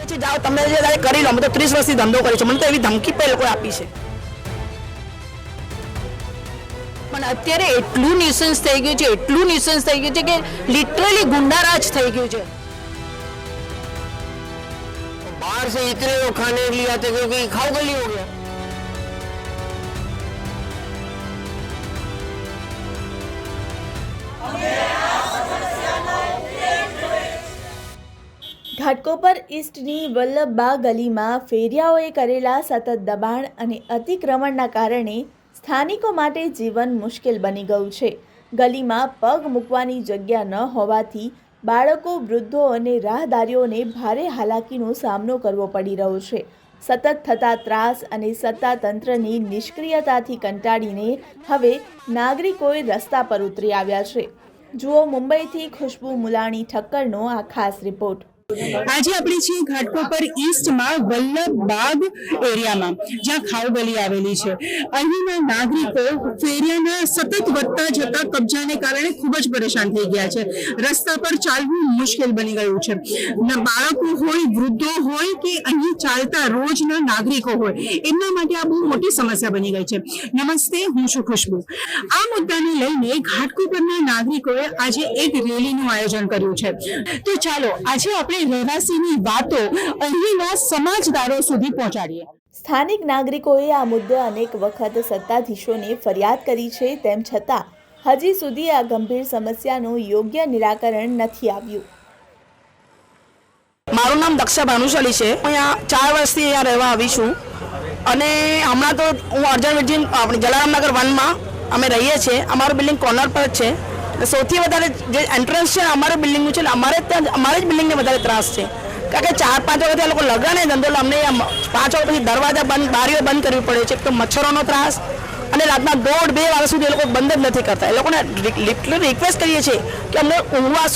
પછી જાઓ તમે જે કરી લો, અમે તો 30 વર્ષથી ધંધો કર્યો છે, મને તો એવી ધમકી પણ એ લોકોએ આપી છે. પણ અત્યારે એટલું ન્યુસન્સ થઈ ગયું છે, એટલું ન્યુસન્સ થઈ ગયું છે કે લિટરલી ગુંડારાજ થઈ ગયું છે. बाहर से इतने लोग खाने के लिए आते क्योंकि खाओ गली हो गया. ઘાટકોપર ઈસ્ટની વલ્લભબા ગલીમાં ફેરિયાઓએ કરેલા સતત દબાણ અને અતિક્રમણના કારણે સ્થાનિકો માટે જીવન મુશ્કેલ બની ગયું છે. ગલીમાં પગ મૂકવાની જગ્યા ન હોવાથી બાળકો, વૃદ્ધો અને રાહદારીઓને ભારે હાલાકીનો સામનો કરવો પડી રહ્યો છે. સતત થતા ત્રાસ અને સત્તાતંત્રની નિષ્ક્રિયતાથી કંટાળીને હવે નાગરિકોએ રસ્તા પર ઉતરી આવ્યા છે. જુઓ મુંબઈથી ખુશ્બુ મુલાણી ઠક્કરનો આ ખાસ રિપોર્ટ. આજે આપણે છીએ ઘાટકોપર ઈસ્ટમાં વલ્લભબાગ એરિયામાં, જ્યાં ખાઉગલી આવેલી છે. અહીંના નાગરિકો ફેરિયાના સતત વધતા જતા કબજાને કારણે ખૂબ જ પરેશાન થઈ ગયા છે. રસ્તા પર ચાલવું મુશ્કેલ બની ગયું છે. બાળકો હોય, વૃદ્ધો હોય કે અહીં ચાલતા રોજના નાગરિકો હોય, એમના માટે આ બહુ મોટી સમસ્યા બની ગઈ છે. નમસ્તે, હું છું ખુશ્બુ. આ મુદ્દાને લઈને ઘાટકોપરના નાગરિકોએ આજે એક રેલીનું આયોજન કર્યું છે. તો ચાલો આજે આપણે રહેવાસીની વાતો અહીંના સમાજદારો સુધી પહોંચાડીએ. સ્થાનિક નાગરિકોએ આ મુદ્દે અનેક વખત સત્તાધીશોને ફરિયાદ કરી છે, તેમ છતાં હજી સુધી આ ગંભીર સમસ્યાનું યોગ્ય નિરાકરણ નથી આવ્યું. મારું નામ દક્ષા ભાનુશાલી છે. હું અહીંયા 4 વર્ષથી અહીંયા રહેવા આવી છું અને હમણાં તો હું અર્જન વિરજી આપણે જલારામનગર 1માં અમે રહીએ છીએ. અમારું બિલ્ડિંગ કોર્નર પર જ છે. સૌથી વધારે જે એન્ટ્રન્સ છે અમારા બિલ્ડિંગનું છે, અમારે જ બિલ્ડિંગને વધારે ત્રાસ છે. કારણ કે 4-5 વખત આ લોકો લગાડે ધંધો, અમને 5 વાગ્યા પછી દરવાજા બંધ, બારીઓ બંધ કરવી પડે છે. તો મચ્છરોનો ત્રાસ અને રાતના 1:30-2 વાગ્યા સુધી એ લોકો બંધ જ નથી કરતા. એ લોકોને લિટરલી રિક્વેસ્ટ કરીએ છીએ કે અમને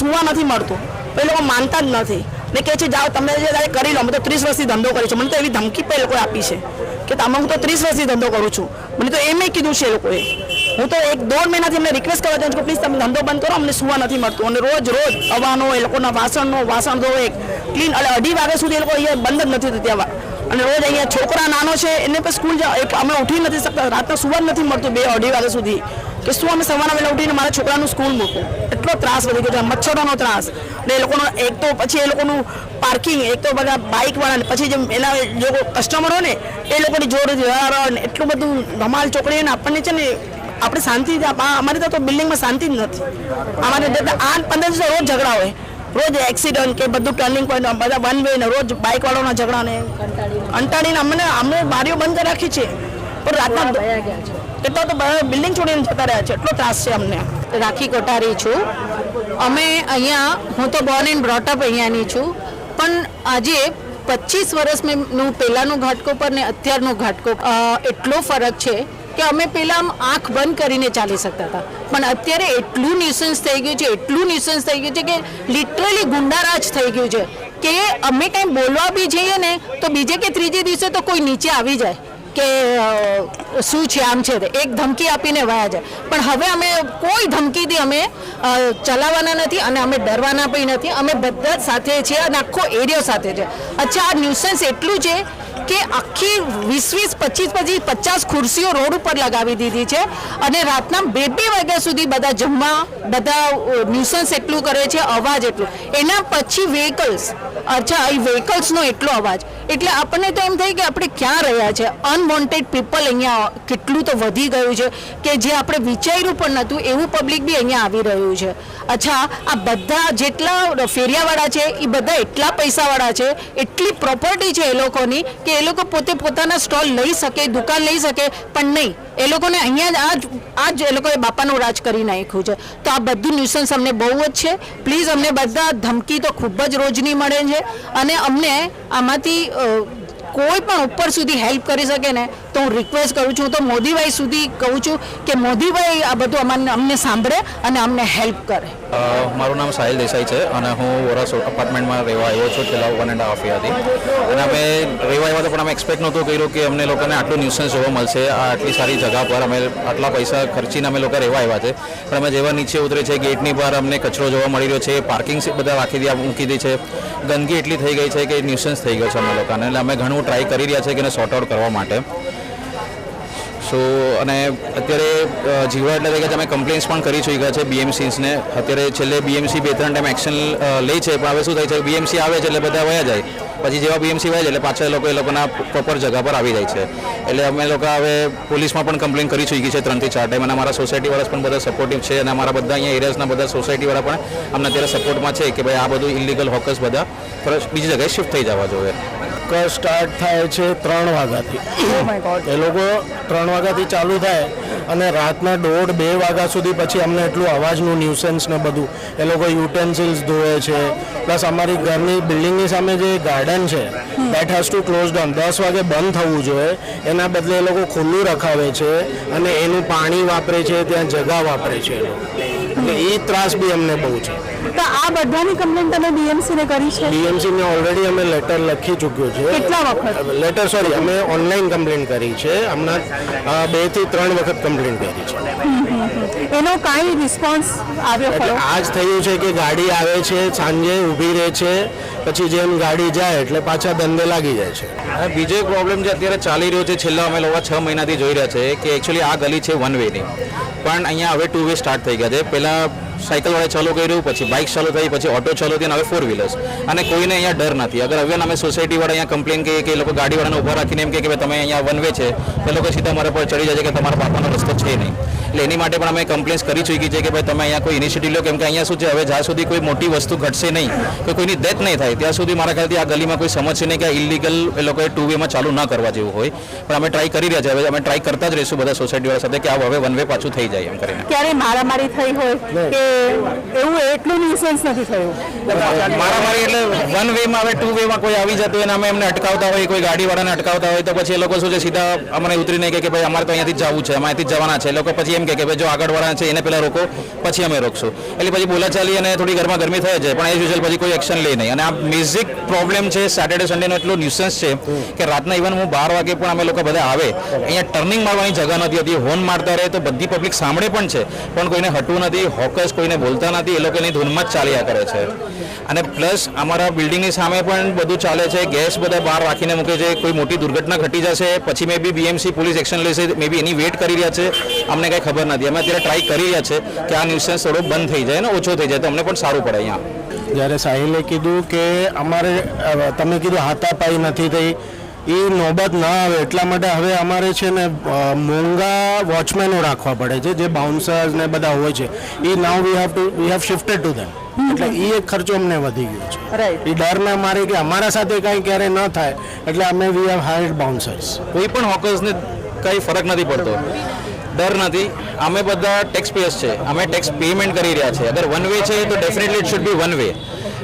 સુવા નથી મળતું, તો એ લોકો માનતા જ નથી ને કહે છે જાઓ તમે જે કરી લો, અમે તો 30 વર્ષથી ધંધો કર્યો છે. મને તો એવી ધમકી પણ એ લોકોએ આપી છે કે તમે, હું તો 30 વર્ષથી ધંધો કરું છું. મને તો એમ કીધું છે એ લોકોએ. હું તો 1-1.5 મહિનાથી અમને રિક્વેસ્ટ કરવા જાઉં છું કે પ્લીઝ તમે ધંધો બંધ કરો, અમને સુવા નથી મળતું. અને રોજ હવાનો એ લોકોના વાસણ ધોવે ક્લીન, એટલે 2:30 વાગ્યા સુધી એ લોકો અહીંયા બંધ જ નથી થતી. અને રોજ અહીંયા છોકરા નાનો છે એને પણ સ્કૂલ અમે ઉઠી નથી શકતા, રાતના સુવા જ નથી મળતું 2-2:30 વાગ્યા સુધી કે શું અમે સવારના વહેલા ઉઠીને મારા છોકરાનું સ્કૂલ મૂકું. એટલો ત્રાસ વધી ગયો છે, મચ્છરોનો ત્રાસ. એટલે એ લોકોનો એક તો પછી એ લોકોનું પાર્કિંગ, એક તો બધા બાઇકવાળાને, પછી જે એના જે કસ્ટમરો ને એ લોકોની જોડે એટલું બધું ધમાલ ચોકડી ને આપણને છે ને આપણે શાંતિ, અમારી તો બિલ્ડિંગમાં શાંતિ જ નથી. અમારે 8-15 દિવસ રોજ ઝઘડા હોય, રોજ એક્સિડન્ટ કે બધું ટર્નિંગ પોઈન્ટ બધા વન વે ને રોજ બાઇકવાળાના ઝઘડા ને કંટાળીને અમે બારીઓ બંધ કરી રાખી છે. પણ રાતના એટલો તો બિલ્ડિંગ છોડીને જતા રહ્યા છે. એટલો ત્રાસ છે અમને. રાખી કોઠારી છું. અમે અહીંયા, હું તો બોર્ન એન્ડ બ્રોટઅપ અહીંયાની છું, પણ આજે 25 વર્ષનું પહેલાંનું ઘાટકોપર ને અત્યારનું ઘાટકોપર એટલો ફરક છે કે અમે પહેલાં આંખ બંધ કરીને ચાલી શકતા હતા, પણ અત્યારે એટલું ન્યુસન્સ થઈ ગયું છે, એટલું ન્યુસન્સ થઈ ગયું છે કે લિટરલી ગુંડારાજ થઈ ગયું છે કે અમે કંઈ બોલવા બી જઈએ ને તો બીજે કે ત્રીજે દિવસે તો કોઈ નીચે આવી જાય કે શું છે, આમ છે, એક ધમકી આપીને વયા જાય. પણ હવે અમે કોઈ ધમકીથી અમે ચલાવવાના નથી અને અમે ડરવાના પણ નથી. અમે બધા જ સાથે છીએ અને આખો એરિયો સાથે છે. અચ્છા, આ ન્યુસન્સ એટલું છે કે આખી 20-25-50 ખુરશીઓ રોડ ઉપર લગાવી દીધી છે અને રાતના 2-2 વાગ્યા સુધી બધા જમવા, બધા ન્યુસન્સ એટલું કરે છે, અવાજ એટલું. એના પછી વ્હીકલ્સ, અચ્છા, એ વ્હીકલ્સનો એટલો અવાજ, એટલે આપણને તો એમ થાય કે આપણે ક્યાં રહ્યા છે. અનવોન્ટેડ પીપલ અહીંયા કેટલું તો વધી ગયું છે કે જે આપણે વિચાર્યું પણ નહોતું એવું પબ્લિક બી અહીંયા આવી રહ્યું છે. અચ્છા, આ બધા જેટલા ફેરિયાવાળા છે એ બધા એટલા પૈસાવાળા છે, એટલી પ્રોપર્ટી છે એ લોકોની કે એ લોકો પોતે પોતાના સ્ટોલ લઈ શકે, દુકાન લઈ શકે, પણ નહીં, એ લોકોને અહીંયા આ જ એ લોકોએ બાપાનું રાજ કરી નાખ્યું છે. તો આ બધું ન્યુસન્સ અમને બહુ જ છે. પ્લીઝ, અમને બધા ધમકી તો ખૂબ જ રોજની મળે છે અને અમને આમાંથી કોઈ પણ ઉપર સુધી હેલ્પ કરી શકે ને તો હું રિક્વેસ્ટ કરું છું, તો મોદીભાઈ સુધી કહું છું કે મોદીભાઈ આ બધું અમને સાંભળે અને અમને હેલ્પ કરે. મારું નામ સાહિલ દેસાઈ છે અને હું વોરસ અપાર્ટમેન્ટમાં રહેવા આવ્યો છું છેલ્લા 1.5 યરથી. અને અમે રહેવા આવ્યા તો પણ અમે એક્સપેક્ટ નહોતું કર્યું કે અમને લોકોને આટલું ન્યુસન્સ જોવા મળશે આ આટલી સારી જગ્યા પર. અમે આટલા પૈસા ખર્ચીને અમે લોકો રહેવા આવ્યા છે, પણ અમે જેવા નીચે ઉતરે છે ગેટની બહાર અમને કચરો જોવા મળી રહ્યો છે, પાર્કિંગ બધા મૂકી દી છે, ગંદકી એટલી થઈ ગઈ છે કે ન્યુસન્સ થઈ ગયો છે અમે લોકોને. એટલે અમે ઘણું ટ્રાય કરી રહ્યા છીએ કે એને સોર્ટ આઉટ કરવા માટે. સો અને અત્યારે જીવા એટલે કે અમે કમ્પ્લેન્ટ્સ પણ કરી ચૂક્યા છે BMCને. અત્યારે છેલ્લે BMC 2-3 ટાઈમ એક્શન લે છે, પણ હવે શું થાય છે BMC આવે છે એટલે બધા વયા જાય, પછી જેવા BMC વયા જાય એટલે પાછા એ લોકોના પ્રોપર જગ્યા પર આવી જાય છે. એટલે અમે લોકો હવે પોલીસમાં પણ કમ્પ્લેન કરી ચૂકી છે 3 થી 4 ટાઈમ. અને અમારા સોસાયટીવાળા પણ બધા સપોર્ટિવ છે અને અમારા બધા અહીંયા એરિયાઝના બધા સોસાયટીવાળા પણ અમને અત્યારે સપોર્ટમાં છે કે ભાઈ આ બધું ઇલીગલ હોકર્સ બધા બીજી જગ્યાએ શિફ્ટ થઈ જવા જોઈએ. સ્ટાર્ટ થાય છે 3 વાગ્યાથી. એ લોકો 3 વાગ્યાથી ચાલુ થાય અને રાતના 1:30-2 વાગ્યા સુધી પછી અમને એટલું અવાજનું ન્યુસન્સ ને બધું. એ લોકો યુટેન્સિલ્સ ધોવે છે, પ્લસ અમારી ઘરની બિલ્ડિંગની સામે જે ગાર્ડન છે that has to close down. 10 વાગે બંધ થવું જોઈએ, એના બદલે એ લોકો ખુલ્લું રખાવે છે અને એનું પાણી વાપરે છે, ત્યાં જગા વાપરે છે એ લોકો. એટલે એ ત્રાસ બી અમને બહુ છે. તો આ બધાની કમ્પ્લેન તમે BMC ને કરી છે? BMC ને ઓલરેડી અમે લેટર લખી ચૂક્યું છે. કેટલા વખત લેટર? સોરી, અમે ઓનલાઈન કમ્પ્લેન કરી છે. હમણાં 2 થી 3 વખત કમ્પ્લેન કરી છે. એનો કાંઈ રિસ્પોન્સ આવ્યો ખરો? આજ થયું છે કે ગાડી આવે છે, સાંજે ઊભી રહે છે, પછી જેમ ગાડી જાય એટલે પાછા ધંધે લાગી જાય છે. અને બીજો એક પ્રોબ્લેમ જે અત્યારે ચાલી રહ્યો છે છેલ્લા અમે લોકો 6 મહિનાથી જોઈ રહ્યા છે કે એકચ્યુઅલી આ ગલી છે 1 વેની, પણ અહીંયા હવે 2 વે સ્ટાર્ટ થઈ ગયા છે. પહેલાં સાયકલવાળા ચાલુ કર્યું, પછી બાઇક ચાલુ થઈ, પછી ઓટો ચાલુ થઈ, અને હવે 4 વ્હીલર્સ. અને કોઈને અહીંયા ડર નથી. અગર હવે અમે સોસાયટીવાળા અહીંયા કમ્પ્લેન કરીએ કે એ લોકો ગાડીવાળાને ઊભા રાખીને એમ કે ભાઈ તમે અહીંયા 1 વે છે, તો લોકો સીધા મારા પર ચડી જાય છે કે તમારા પાપાનો રસ્તો છે નહીં. એટલે એની માટે પણ અમે કમ્પ્લેન્સ કરી ચૂકી છે કે ભાઈ તમે અહીંયા કોઈ ઇનિશિયેટિવ લો, કેમ કે અહીંયા શું છે હવે જ્યાં સુધી કોઈ મોટી વસ્તુ ઘટશે નહીં, કે કોઈની ડેથ નહીં થાય ત્યાં સુધી મારા ખ્યાલથી આ ગલીમાં કોઈ સમજશે નહીં કે આ ઇલીગલ એ લોકોએ 2 વેમાં ચાલુ ના કરવા જેવું હોય. પણ અમે ટ્રાય કરી રહ્યા છે, હવે અમે ટ્રાય કરતા જ રહીશું બધા સોસાયટીવાળા સાથે કે આ હવે 1 વે પાછું થઈ જાય એમ કરીને. ક્યારે મારામારી થઈ હોય કે એવું એટલું ન્યુસન્સ નથી થયું? મારામારી એટલે 1 વેમાં હવે 2 વેમાં કોઈ આવી જતું હોય અને અમે એમને અટકાવતા હોય, કોઈ ગાડીવાળાને અટકાવતા હોય તો પછી એ લોકો શું છે સીધા અમને ઉતરીને કે ભાઈ અમારે તો અહીંયાથી જ જવું છે, અહીંયાથી જ જવાના છે. એ લોકો પછી એમ કે ભાઈ જો આગળવાળા છે એને પહેલાં રોકો પછી અમે રોકશું. એટલે પછી બોલાચાલી અને થોડી ઘરમાં ગરમી થઈ જાય, પણ એઝ યુઝ્યુઅલ પછી કોઈ એક્શન લે નહીં. અને આ બેઝિક પ્રોબ્લેમ છે સેટરડે સન્ડેનો એટલો ન્યુસન્સ છે કે રાતના ઇવન હું 12 વાગે પણ અમે લોકો બધા આવે, અહીંયા ટર્નિંગ મારવાની જગ્યા નથી હોતી, હોર્ન મારતા રહે તો બધી પબ્લિક સાંભળે પણ છે, પણ કોઈને હટવું નથી, હોકર્સ કોઈને બોલતા નથી, એ લોકોની ધૂનમાં જ ચાલ્યા કરે છે. અને પ્લસ અમારા બિલ્ડિંગની સામે પણ બધું ચાલે છે, ગેસ બધા બહાર રાખીને મૂકે છે. કોઈ મોટી દુર્ઘટના ઘટી જશે પછી મે બી BMC પોલીસ એક્શન લેશે, મે બી એની વેટ કરી રહ્યા છે, અમને કંઈ ખબર નથી. અમે અત્યારે ટ્રાય કરી રહ્યા છે કે આ ન્યુસન્સ થોડો બંધ થઈ જાય ને ઓછો થઈ જાય તો અમને પણ સારું પડે. અહીંયા જ્યારે સાહિલે કીધું કે અમારે તમે કીધું હાથાપાઈ નથી થઈ, એ નોબત ના આવે એટલા માટે હવે અમારે છે ને મોંઘા વોચમેનો રાખવા પડે છે, જે બાઉન્સર્સ ને બધા હોય છે. એ now we have shifted to them. એટલે એ એક ખર્ચો અમને વધી ગયો છે. એ ડર ના મારે કે અમારા સાથે કાંઈ ક્યારે ન થાય એટલે અમે વી હેવ હાયર્ડ બાઉન્સર્સ. કોઈ પણ હોકર્સને કંઈ ફરક નથી પડતો, ડર નથી. અમે બધા ટેક્સ પેયર્સ છે, અમે ટેક્સ પેમેન્ટ કરી રહ્યા છે. અગર 1 વે છે તો definitely it should be 1 way,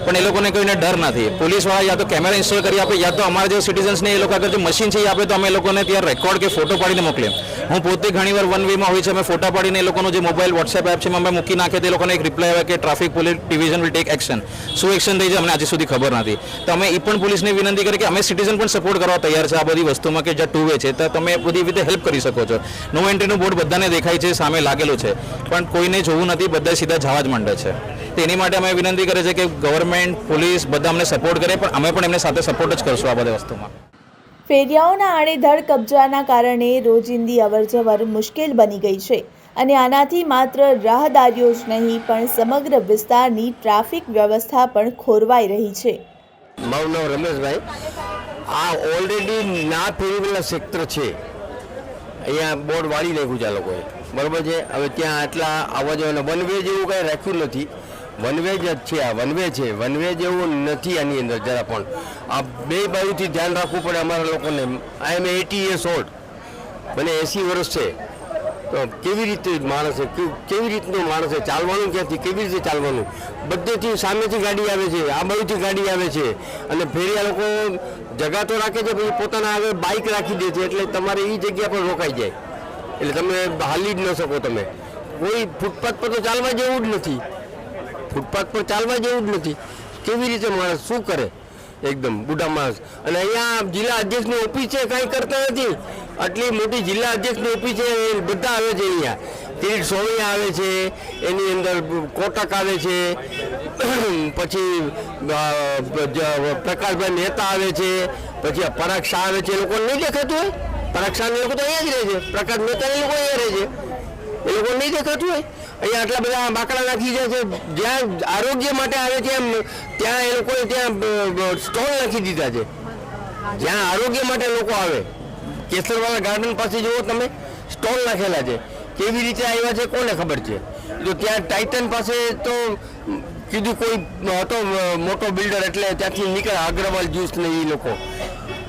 પણ એ લોકોને કોઈને ડર નથી. પોલીસવાળા યા તો કેમેરા ઇન્સ્ટોલ કરી આપે, યા તો અમારા જે સિટીઝન્સને એ લોકો અગર જે મશીન છે એ આપે તો અમે લોકોને ત્યાં રેકોર્ડ કે ફોટો પાડીને મોકલીએ. હું પોતે ઘણીવાર 1 વેમાં હોય છે, અમે ફોટા પાડીને એ લોકોનો જે મોબાઈલ વોટ્સએપ એપ છે અમે મૂકી નાખીએ તો એ લોકોને એક રિપ્લાય આવે કે traffic police division will take action. શું એક્શન થઈ છે અમને આજે સુધી ખબર નથી. તો અમે એ પણ પોલીસને વિનંતી કરી કે અમે સિટીઝન પણ સપોર્ટ કરવા તૈયાર છે આ બધી વસ્તુમાં કે જ્યાં 2 વે છે તો તમે બધી રીતે હેલ્પ કરી શકો છો. નો એન્ટ્રીનું બોર્ડ બધાને દેખાય છે, સામે લાગેલું છે, પણ કોઈને જોવું નથી, બધા સીધા જવા જ માંડે છે. તેની માટે અમે વિનંતી કરીએ છીએ કે ગવર્મેન્ટ, પોલીસ બધા અમને સપોર્ટ કરે, પણ અમે પણ એમને સાથે સપોર્ટ જ કરશું આ બધી વસ્તુમાં. ફેરિયાઓના આડેધડ કબજાના કારણે રોજિંદી અવરજવર મુશ્કેલ બની ગઈ છે અને આનાથી માત્ર રાહદારીઓ જ નહીં પણ સમગ્ર વિસ્તારની ટ્રાફિક વ્યવસ્થા પણ ખોરવાઈ રહી છે. મારું નામ રમેશભાઈ. આ ઓલરેડી ના ફેરીવાળા સેક્ટર છે, અહીંયા બોર્ડ વાળી નાખ્યું છે આ લોકોએ, બરાબર છે. હવે ત્યાં આટલા આવવા જવાના 1 વે જેવું કાંઈ રાખ્યું નથી. 1 વે જ છે, આ 1 વે છે. 1 વે જેવું નથી આની અંદર જરા પણ. આ બે બાજુથી ધ્યાન રાખવું પડે અમારા લોકોને. આઈ એમ 80 years old, મને 80 વર્ષ છે. તો કેવી રીતે માણસે કેવી રીતનું માણસે ચાલવાનું, ક્યાંથી કેવી રીતે ચાલવાનું? બધેથી સામેથી ગાડી આવે છે, આ બાજુથી ગાડી આવે છે, અને ફેરિયા લોકો જગા તો રાખે છે પછી પોતાના આગળ બાઇક રાખી દે છે, એટલે તમારે એ જગ્યા પર રોકાઈ જાય, એટલે તમે હાલી જ ન શકો. તમે કોઈ ફૂટપાથ પર તો ચાલવા જેવું જ નથી. ફૂટપાથ પર ચાલવા જેવું જ નથી. કેવી રીતે માણસ શું કરે એકદમ બુઢા માણસ. અને અહીંયા જિલ્લા અધ્યક્ષની ઓફિસ છે, કાંઈ કરતા નથી. આટલી મોટી જિલ્લા અધ્યક્ષની ઓફિસ છે, એ બધા આવે છે અહીંયા. કિરીટ સોમૈયા આવે છે, એની અંદર કોટક આવે છે, પછી પ્રકાશભાઈ મહેતા આવે છે, પછી પરાગ શાહ આવે છે. એ લોકોને નહીં દેખાતું હોય? પરાગ શાહ લોકો તો અહીંયા જ રહે છે, પ્રકાશ મહેતા એ લોકો અહીંયા રહે છે, એ લોકોને નહીં દેખાતું હોય? અહીંયા આટલા બધા બાકડા નાખી જાય છે. જ્યાં આરોગ્ય માટે આવે છે ત્યાં એ લોકોએ ત્યાં સ્ટોલ નાખી દીધા છે. જ્યાં આરોગ્ય માટે લોકો આવે, કેસરવાળા ગાર્ડન પાસે જુઓ તમે, સ્ટોલ નાખેલા છે. કેવી રીતે આવ્યા છે કોને ખબર છે. તો ત્યાં ટાઇટન પાસે તો કીધું કોઈ હતો મોટો બિલ્ડર, એટલે ત્યાંથી નીકળે અગ્રવાલ જ્યુસ ને એ લોકો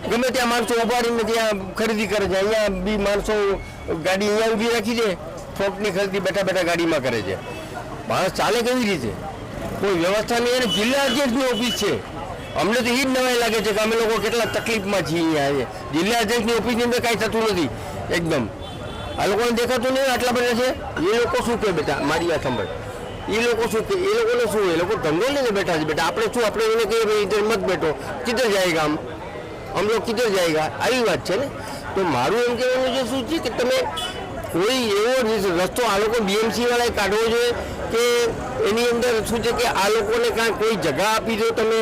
ગમે ત્યાં માણસો ઉભાડીને ત્યાં ખરીદી કરે છે. અહીંયા બી માણસો ગાડી અહીંયા ઊભી રાખી છે, ફ્રોકની ખરીદી બેઠા બેઠા ગાડીમાં કરે છે. માણસ ચાલે કેવી રીતે? કોઈ વ્યવસ્થા નહીં. અને જિલ્લા અધ્યક્ષની ઓફિસ છે. અમને તો એ જ નવાઈ લાગે છે કે અમે લોકો કેટલા તકલીફમાં છીએ. અહીંયા જિલ્લા અધ્યક્ષની ઓફિસની અંદર કાંઈ થતું નથી એકદમ. આ લોકોને દેખાતું નહીં આટલા બધા છે. એ લોકો શું કહે બેટા, મારી વાત સાંભળ, એ લોકો શું કહે, એ લોકોને શું, એ લોકો ધંધો લઈને બેઠા છે બેટા. આપણે શું, આપણે એને કહીએ ભાઈ ઇધર મત બેઠો, કિધર જાયગા હમ લોગ કિધર જાયગા, આવી વાત છે ને. તો મારું એમ કહેવાનું છે શું છે કે તમે કોઈ એવો રસ્તો આ લોકો BMC વાળાએ કાઢવો જોઈએ કે એની અંદર શું છે કે આ લોકોને કાંઈ કોઈ જગ્યા આપી દો તમે,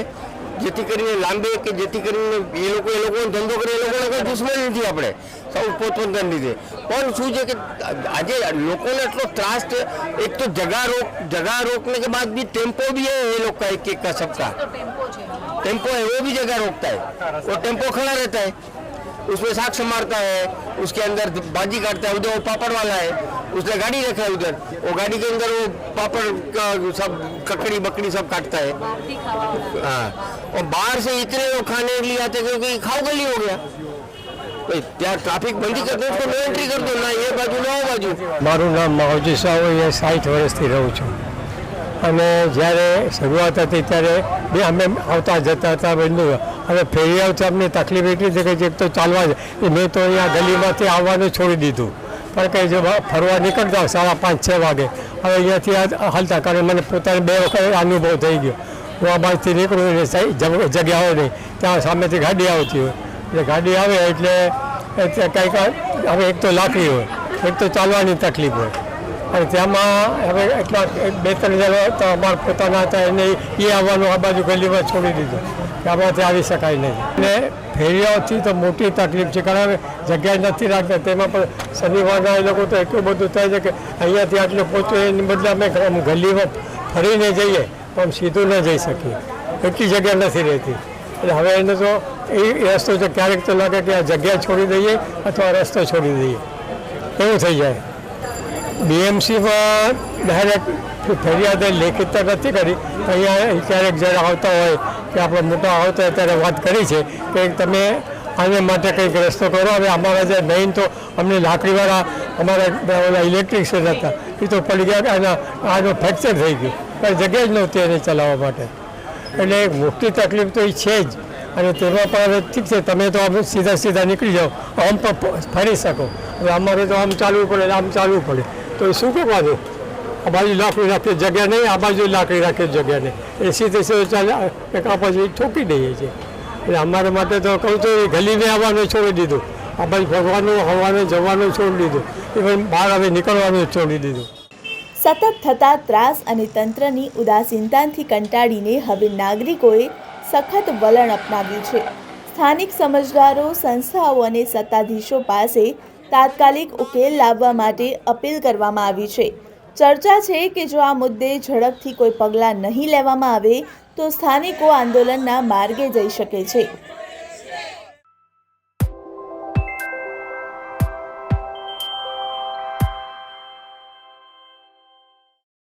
જેથી કરીને લાંબે, કે જેથી કરીને એ લોકોનો ધંધો કરે. એ લોકોને કોઈ દુશ્મની નથી આપણે, સૌ પોતપોતાની રીતે. પણ શું છે કે આજે લોકોને એટલો ત્રાસ છે. એક તો जगह रोकने के बाद भी टेम्पो भी है ये लोग का, एक का सबका टेम्पो है, वो भी जगह रोकता है. वो टेम्पो खड़ा रहता है, उसमें साक्ष्य मारता है, उसके अंदर बाजी काटता है. उधर वो पापड़ वाला है, उसने गाड़ी रखा है उधर, वो गाड़ी के अंदर वो पापड़ का सब ककड़ी बकड़ी सब काटता है. हाँ, और बाहर से इतने लोग खाने के लिए आते क्योंकि खाओ गली हो गया. ત્યાં ટ્રાફિક બંધી કરી દો, નો એન્ટ્રી કરી દો, ના એ બાજુ ના આ બાજુ. મારું નામ માવજી શાહ, અહીંયા 60 વર્ષથી રહું છું. અને જ્યારે શરૂઆત હતી ત્યારે બે અમે આવતા જતા હતા બંધુ. હવે ફેરિયાઓથી અમને તકલીફ એટલી છે કે એક તો ચાલવા જ, મેં તો અહીંયા ગલીમાંથી આવવાનું છોડી દીધું. પણ કંઈ જો ફરવા નીકળતા 5:30-6 વાગે, હવે અહીંયાથી હાલતા કારણ મને પોતાને 2 વખત અનુભવ થઈ ગયો. હું આ બાજુથી નીકળું એટલે જગ્યા હોય નહીં, ત્યાં સામેથી ગાડી આવતી હોય, એટલે ગાડી આવે એટલે કંઈક હવે એક તો લાકડી હોય, એક તો ચાલવાની તકલીફ હોય. અને ત્યાંમાં હવે એટલા 2-3 જણા તો અમારા પોતાના હતા, એને એ આવવાનું આ બાજુ ગલીમાં છોડી દીધું કે આમાંથી આવી શકાય નહીં. અને ફેરિયાઓથી તો મોટી તકલીફ છે, કારણ કે જગ્યા નથી રાખતા. તેમાં પણ શનિવારના એ લોકો તો એટલું બધું થાય છે કે અહીંયાથી આટલું પહોંચવું, એની બદલે અમે ગલીમાં ફરીને જઈએ તો આમ સીધું ન જઈ શકીએ, એટલી જગ્યા નથી રહેતી. એટલે હવે એને તો એ રસ્તો છે, ક્યારેક તો લાગે કે આ જગ્યા છોડી દઈએ અથવા રસ્તો છોડી દઈએ, એવું થઈ જાય. BMCમાં ડાયરેક્ટ ફરિયાદ લેખિત તો નથી કરી, અહીંયા ક્યારેક જ્યારે આવતા હોય કે આપણે મોટા આવતા હોય ત્યારે વાત કરી છે કે તમે આને માટે કંઈક રસ્તો કરો. હવે અમારા જે મેઇન તો અમને લાકડીવાળા અમારા ઓલા ઇલેક્ટ્રિશિયન હતા, એ તો પડી ગયા, આનો ફ્રેક્ચર થઈ ગયું, કંઈ જગ્યા જ નહોતી એને ચલાવવા માટે. એટલે એક મોટી તકલીફ તો એ છે જ. અને તેમાં પણ હવે ઠીક છે, તમે તો આમ સીધા નીકળી જાઓ, આમ પણ ફરી શકો. હવે અમારે તો આમ ચાલવું પડે, આમ ચાલવું પડે, તો એ શું કરવાનું? આ બાજુ લાકડી રાખીએ જગ્યા નહીં, આ બાજુ લાકડી રાખીએ જગ્યા નહીં, એ સીધે ચાલે એક આ બાજુ ઠોકી દઈએ છીએ. એટલે અમારા માટે તો કહું તો ગલીને આવવાનું છોડી દીધું, આ બાજુ ભગવાનું હવાનું જવાનું છોડી દીધું, એ બહાર હવે નીકળવાનું છોડી દીધું. સતત થતા ત્રાસ અને તંત્રની ઉદાસીનતાથી કંટાળીને હવે નાગરિકોએ સખત વલણ અપનાવ્યું છે. સ્થાનિક સમજદારો, સંસ્થાઓ અને સત્તાધીશો પાસે તાત્કાલિક ઉકેલ લાવવા માટે અપીલ કરવામાં આવી છે. ચર્ચા છે કે જો આ મુદ્દે ઝડપથી કોઈ પગલાં નહીં લેવામાં આવે તો સ્થાનિકો આંદોલનના માર્ગે જઈ શકે છે.